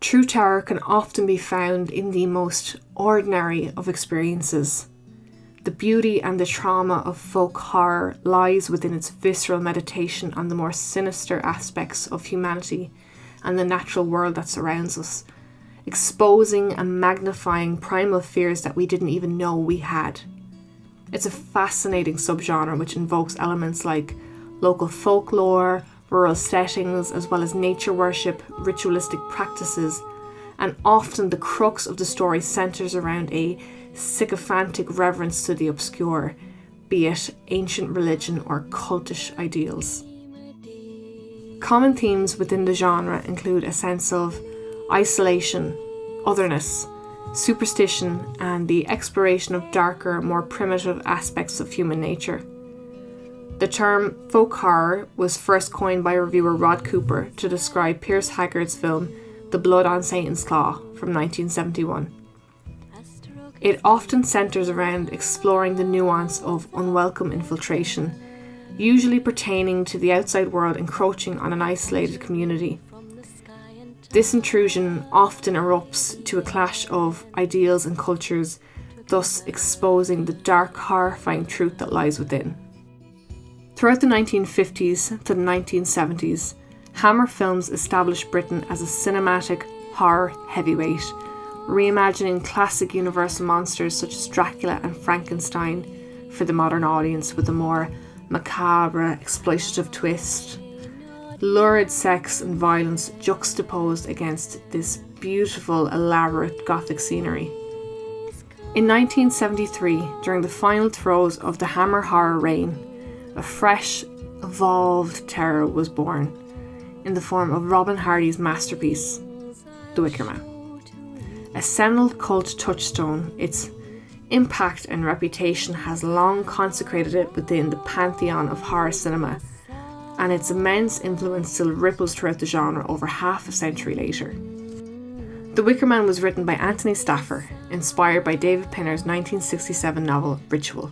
True terror can often be found in the most ordinary of experiences. The beauty and the trauma of folk horror lies within its visceral meditation on the more sinister aspects of humanity and the natural world that surrounds us, exposing and magnifying primal fears that we didn't even know we had. It's a fascinating subgenre which invokes elements like local folklore, rural settings, as well as nature worship, ritualistic practices, and often the crux of the story centres around a sycophantic reverence to the obscure, be it ancient religion or cultish ideals. Common themes within the genre include a sense of isolation, otherness, superstition, and the exploration of darker, more primitive aspects of human nature. The term folk horror was first coined by reviewer Rod Cooper to describe Piers Haggard's film The Blood on Satan's Claw from 1971. It often centres around exploring the nuance of unwelcome infiltration, usually pertaining to the outside world encroaching on an isolated community. This intrusion often erupts to a clash of ideals and cultures, thus exposing the dark, horrifying truth that lies within. Throughout the 1950s to the 1970s, Hammer Films established Britain as a cinematic horror heavyweight, reimagining classic Universal monsters such as Dracula and Frankenstein for the modern audience with a more macabre, exploitative twist. Lurid sex and violence juxtaposed against this beautiful, elaborate Gothic scenery. In 1973, during the final throes of the Hammer horror reign, a fresh, evolved terror was born in the form of Robin Hardy's masterpiece, The Wicker Man. A seminal cult touchstone, its impact and reputation has long consecrated it within the pantheon of horror cinema, and its immense influence still ripples throughout the genre over half a century later. The Wicker Man was written by Anthony Stafford, inspired by David Pinner's 1967 novel Ritual.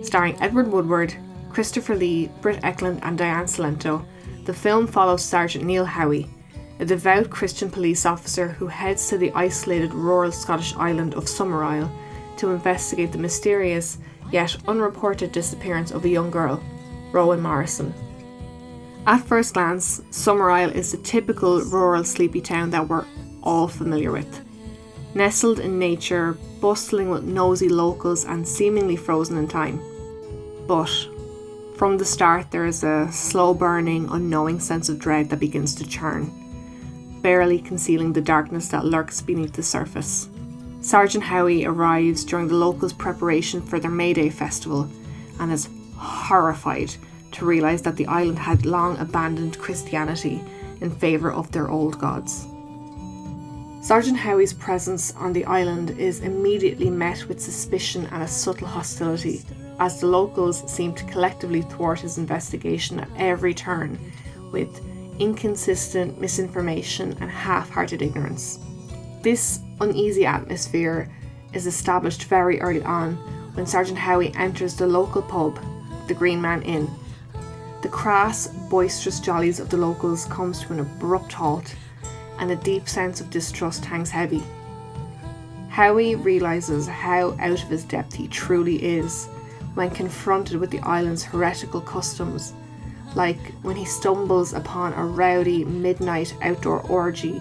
Starring Edward Woodward, Christopher Lee, Britt Ekland and Diane Salento, the film follows Sergeant Neil Howie, a devout Christian police officer who heads to the isolated rural Scottish island of Summerisle to investigate the mysterious yet unreported disappearance of a young girl, Rowan Morrison. At first glance, Summerisle is the typical rural sleepy town that we're all familiar with. Nestled in nature, bustling with nosy locals and seemingly frozen in time. But from the start there is a slow-burning, unknowing sense of dread that begins to churn, barely concealing the darkness that lurks beneath the surface. Sergeant Howie arrives during the locals' preparation for their May Day festival and is horrified to realise that the island had long abandoned Christianity in favour of their old gods. Sergeant Howie's presence on the island is immediately met with suspicion and a subtle hostility, as the locals seem to collectively thwart his investigation at every turn with inconsistent misinformation and half-hearted ignorance. This uneasy atmosphere is established very early on when Sergeant Howie enters the local pub, the Green Man Inn. The crass, boisterous jollies of the locals comes to an abrupt halt, and a deep sense of distrust hangs heavy. Howie realises how out of his depth he truly is when confronted with the island's heretical customs, like when he stumbles upon a rowdy midnight outdoor orgy,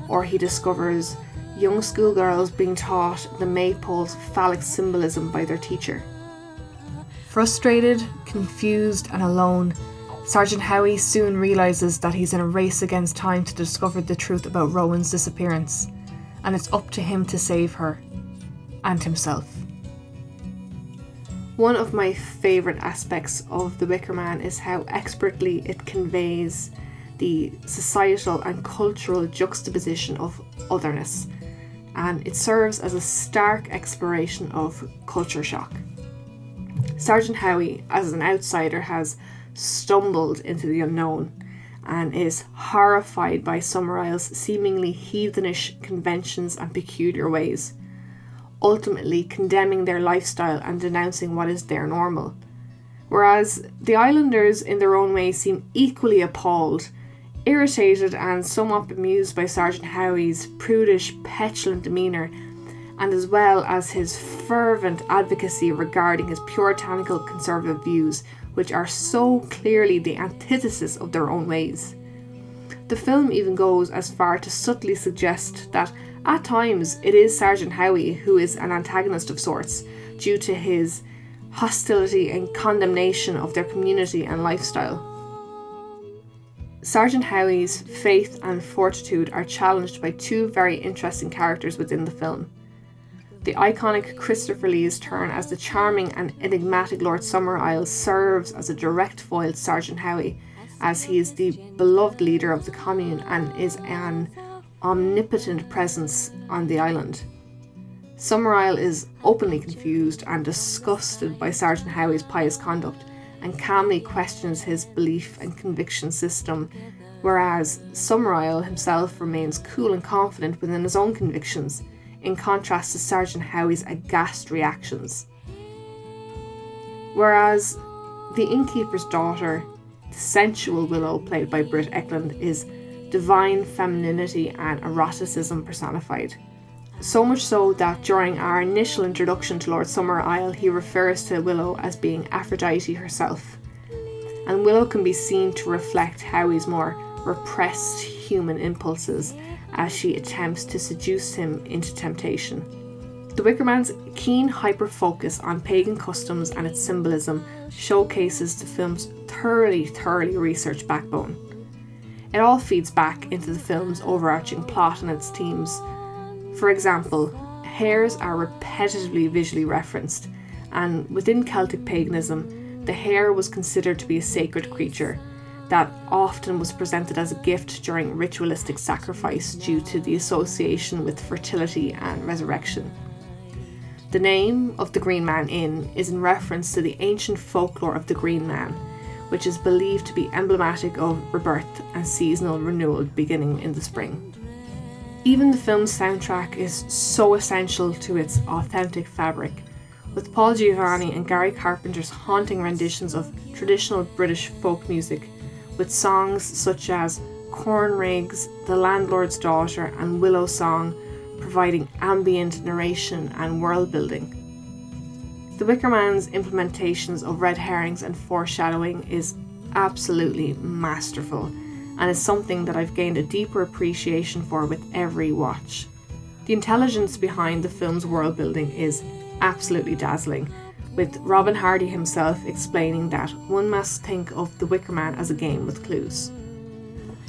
or he discovers young schoolgirls being taught the maypole's phallic symbolism by their teacher. Frustrated, confused and alone, Sergeant Howie soon realises that he's in a race against time to discover the truth about Rowan's disappearance, and it's up to him to save her, and himself. One of my favourite aspects of The Wicker Man is how expertly it conveys the societal and cultural juxtaposition of otherness, and it serves as a stark exploration of culture shock. Sergeant Howie, as an outsider, has stumbled into the unknown and is horrified by Summerisle's seemingly heathenish conventions and peculiar ways, ultimately condemning their lifestyle and denouncing what is their normal. Whereas the islanders in their own way seem equally appalled Irritated and somewhat bemused by Sergeant Howie's prudish, petulant demeanour, and as well as his fervent advocacy regarding his puritanical conservative views, which are so clearly the antithesis of their own ways. The film even goes as far to subtly suggest that at times it is Sergeant Howie who is an antagonist of sorts, due to his hostility and condemnation of their community and lifestyle. Sergeant Howie's faith and fortitude are challenged by two very interesting characters within the film. The iconic Christopher Lee's turn as the charming and enigmatic Lord Summerisle serves as a direct foil to Sergeant Howie, as he is the beloved leader of the commune and is an omnipotent presence on the island. Summerisle is openly confused and disgusted by Sergeant Howie's pious conduct, and calmly questions his belief and conviction system, whereas Summerisle himself remains cool and confident within his own convictions, in contrast to Sergeant Howie's aghast reactions. Whereas the innkeeper's daughter, the sensual Willow, played by Britt Ekland, is divine femininity and eroticism personified. So much so that during our initial introduction to Lord Summerisle, he refers to Willow as being Aphrodite herself. And Willow can be seen to reflect Howie's more repressed human impulses as she attempts to seduce him into temptation. The Wicker Man's keen hyper-focus on pagan customs and its symbolism showcases the film's thoroughly researched backbone. It all feeds back into the film's overarching plot and its themes. For example, hares are repetitively visually referenced, and within Celtic paganism, the hare was considered to be a sacred creature that often was presented as a gift during ritualistic sacrifice due to the association with fertility and resurrection. The name of the Green Man Inn is in reference to the ancient folklore of the Green Man, which is believed to be emblematic of rebirth and seasonal renewal beginning in the spring. Even the film's soundtrack is so essential to its authentic fabric, with Paul Giovanni and Gary Carpenter's haunting renditions of traditional British folk music, with songs such as Corn Rigs, The Landlord's Daughter and Willow Song providing ambient narration and world building. The Wicker Man's implementations of red herrings and foreshadowing is absolutely masterful, and is something that I've gained a deeper appreciation for with every watch. The intelligence behind the film's world building is absolutely dazzling, with Robin Hardy himself explaining that one must think of The Wicker Man as a game with clues.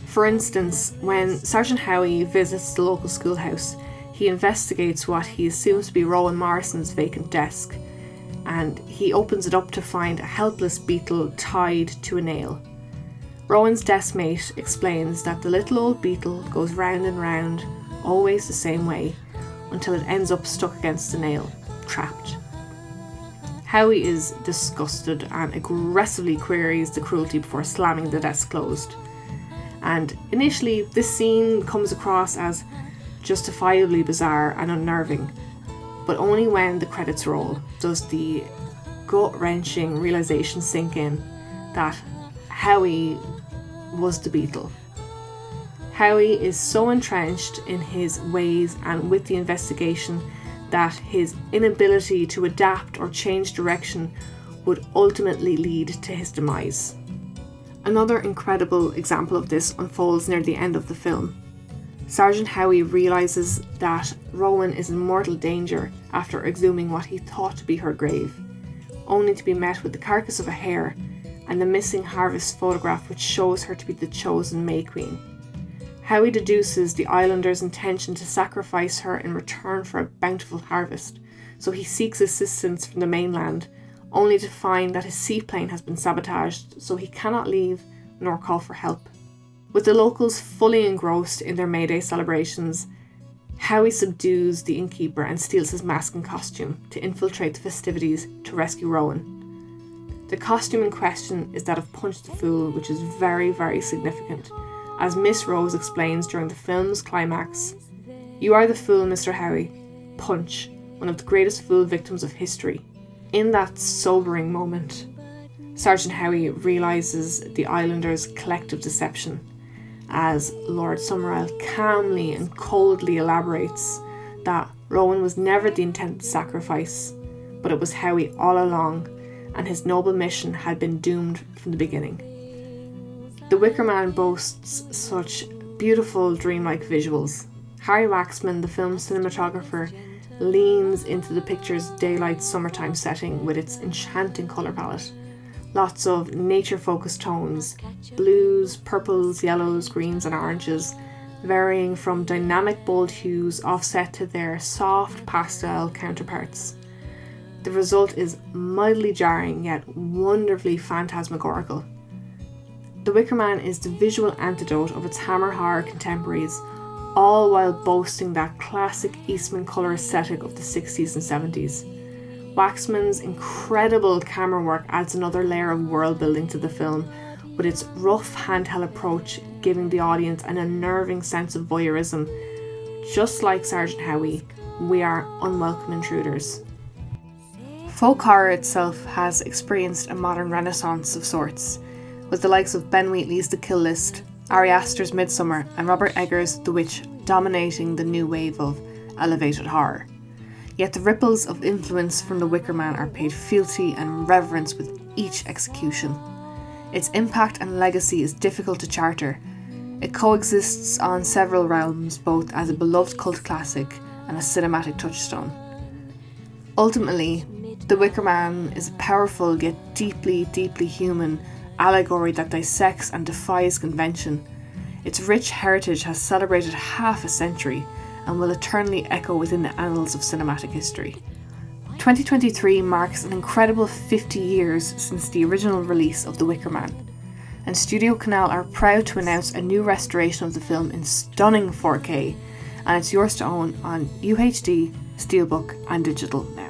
For instance, when Sergeant Howie visits the local schoolhouse, he investigates what he assumes to be Rowan Morrison's vacant desk, and he opens it up to find a helpless beetle tied to a nail. Rowan's deskmate explains that the little old beetle goes round and round, always the same way, until it ends up stuck against the nail, trapped. Howie is disgusted and aggressively queries the cruelty before slamming the desk closed. And initially, this scene comes across as justifiably bizarre and unnerving, but only when the credits roll does the gut-wrenching realisation sink in that Howie was the beetle. Howie is so entrenched in his ways and with the investigation that his inability to adapt or change direction would ultimately lead to his demise. Another incredible example of this unfolds near the end of the film. Sergeant Howie realises that Rowan is in mortal danger after exhuming what he thought to be her grave, only to be met with the carcass of a hare and the missing harvest photograph which shows her to be the chosen May Queen. Howie deduces the islanders' intention to sacrifice her in return for a bountiful harvest, so he seeks assistance from the mainland, only to find that his seaplane has been sabotaged, so he cannot leave nor call for help. With the locals fully engrossed in their May Day celebrations, Howie subdues the innkeeper and steals his mask and costume to infiltrate the festivities to rescue Rowan. The costume in question is that of Punch the Fool, which is very significant. As Miss Rose explains during the film's climax, "You are the fool, Mr. Howie. Punch, one of the greatest fool victims of history." In that sobering moment, Sergeant Howie realises the islanders' collective deception, as Lord Summerall calmly and coldly elaborates that Rowan was never the intended sacrifice, but it was Howie all along, and his noble mission had been doomed from the beginning. The Wicker Man boasts such beautiful dreamlike visuals. Harry Waxman, the film's cinematographer, leans into the picture's daylight summertime setting with its enchanting colour palette. Lots of nature-focused tones, blues, purples, yellows, greens and oranges, varying from dynamic bold hues offset to their soft pastel counterparts. The result is mildly jarring yet wonderfully phantasmagorical. The Wicker Man is the visual antidote of its Hammer horror contemporaries, all while boasting that classic Eastman colour aesthetic of the 60s and 70s. Waxman's incredible camera work adds another layer of world building to the film, with its rough handheld approach giving the audience an unnerving sense of voyeurism. Just like Sergeant Howie, we are unwelcome intruders. Folk horror itself has experienced a modern renaissance of sorts, with the likes of Ben Wheatley's The Kill List, Ari Aster's Midsummer and Robert Eggers' The Witch dominating the new wave of elevated horror. Yet the ripples of influence from The Wicker Man are paid fealty and reverence with each execution. Its impact and legacy is difficult to charter. It coexists on several realms, both as a beloved cult classic and a cinematic touchstone. Ultimately, The Wicker Man is a powerful yet deeply, deeply human allegory that dissects and defies convention. Its rich heritage has celebrated half a century and will eternally echo within the annals of cinematic history. 2023 marks an incredible 50 years since the original release of The Wicker Man, and Studio Canal are proud to announce a new restoration of the film in stunning 4K, and it's yours to own on UHD, Steelbook and digital now.